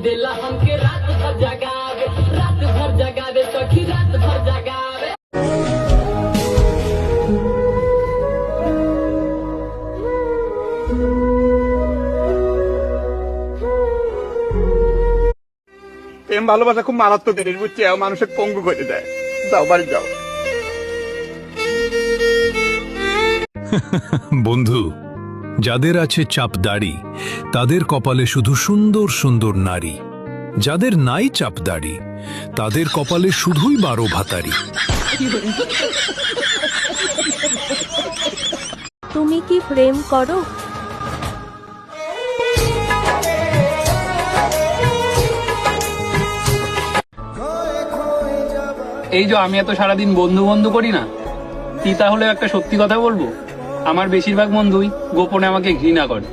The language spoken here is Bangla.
दिला हमके रात भर जगावे सखी रात भर जगावे। প্রেম ভালোবাসা খুব মারাত্মক জিনিস, বুঝছি, মানুষের পঙ্গু করে দেয়। যাও বাড়ি যাও। বন্ধু, যাদের আছে চাপ দাড়ি তাদের কপালে শুধু সুন্দর সুন্দর নারী, যাদের নাই চাপ দাড়ি তাদের কপালে শুধুই 12 ভাতারি। তুমি কি প্রেম করো? এই যে আমি এত সারাদিন বন্ধু বন্ধু করি না, তুই তাহলে একটা সত্যি কথা বলবো, আমার বেশিরভাগ বন্ধুই গোপনে আমাকে ঘৃণা করে।